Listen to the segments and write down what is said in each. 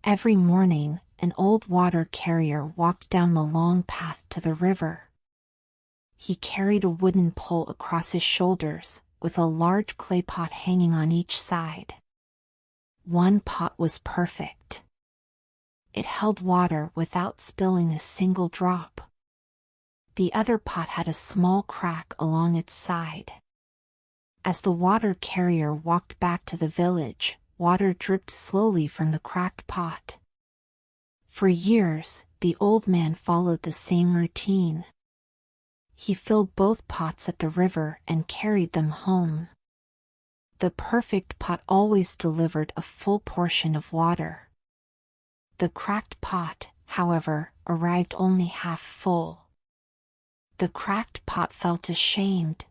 Every morning, an old water carrier walked down the long path to the river. He carried a wooden pole across his shoulders, with a large clay pot hanging on each side. One pot was perfect. It held water without spilling a single drop. The other pot had a small crack along its side. As the water carrier walked back to the village, water dripped slowly from the cracked pot. For years, the old man followed the same routine. He filled both pots at the river and carried them home. The perfect pot always delivered a full portion of water. The cracked pot, however, arrived only half full. The cracked pot felt ashamed.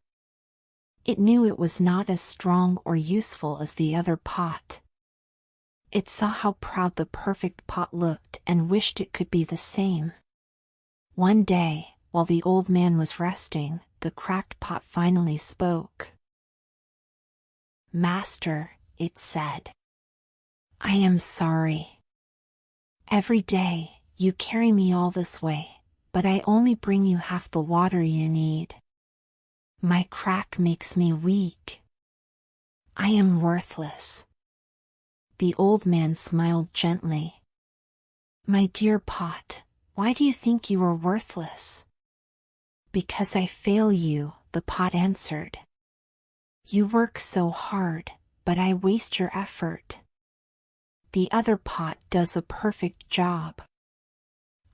It knew it was not as strong or useful as the other pot. It saw how proud the perfect pot looked and wished it could be the same. One day, while the old man was resting, the cracked pot finally spoke. "Master," it said, "I am sorry. Every day, you carry me all this way, but I only bring you half the water you need. My crack makes me weak. I am worthless." The old man smiled gently. "My dear pot, why do you think you are worthless?" "Because I fail you," the pot answered. "You work so hard, but I waste your effort. The other pot does a perfect job.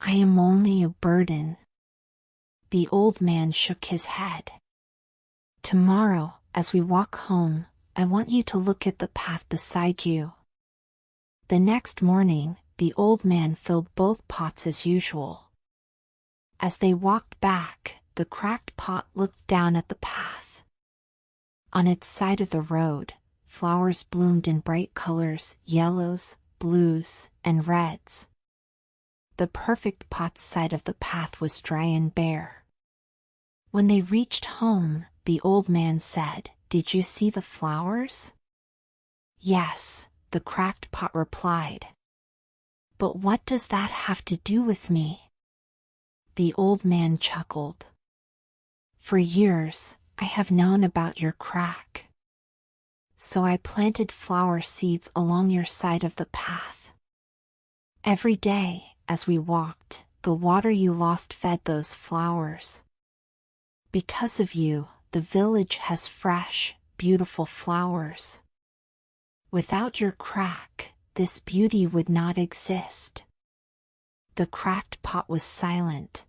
I am only a burden." The old man shook his head. "Tomorrow, as we walk home, I want you to look at the path beside you." The next morning, the old man filled both pots as usual. As they walked back, the cracked pot looked down at the path. On its side of the road, flowers bloomed in bright colors: yellows, blues, and reds. The perfect pot's side of the path was dry and bare. When they reached home, the old man said, "Did you see the flowers?" "Yes," the cracked pot replied. "But what does that have to do with me?" The old man chuckled. "For years, I have known about your crack. So I planted flower seeds along your side of the path. Every day, as we walked, the water you lost fed those flowers. Because of you, the village has fresh, beautiful flowers. Without your crack, this beauty would not exist." The cracked pot was silent.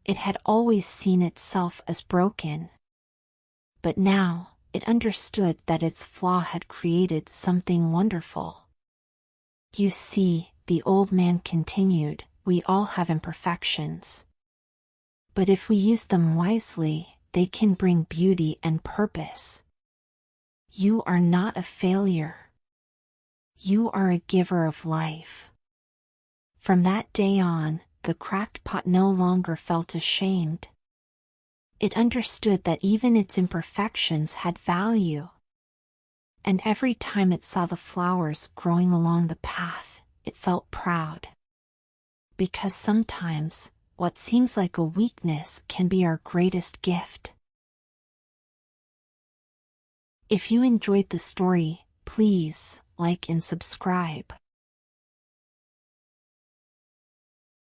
It had always seen itself as broken. But now, it understood that its flaw had created something wonderful. "You see," the old man continued, "we all have imperfections. But if we use them wisely, they can bring beauty and purpose. You are not a failure. You are a giver of life." From that day on, the cracked pot no longer felt ashamed. It understood that even its imperfections had value. And every time it saw the flowers growing along the path, it felt proud. Because sometimes, what seems like a weakness can be our greatest gift. If you enjoyed the story, please like and subscribe.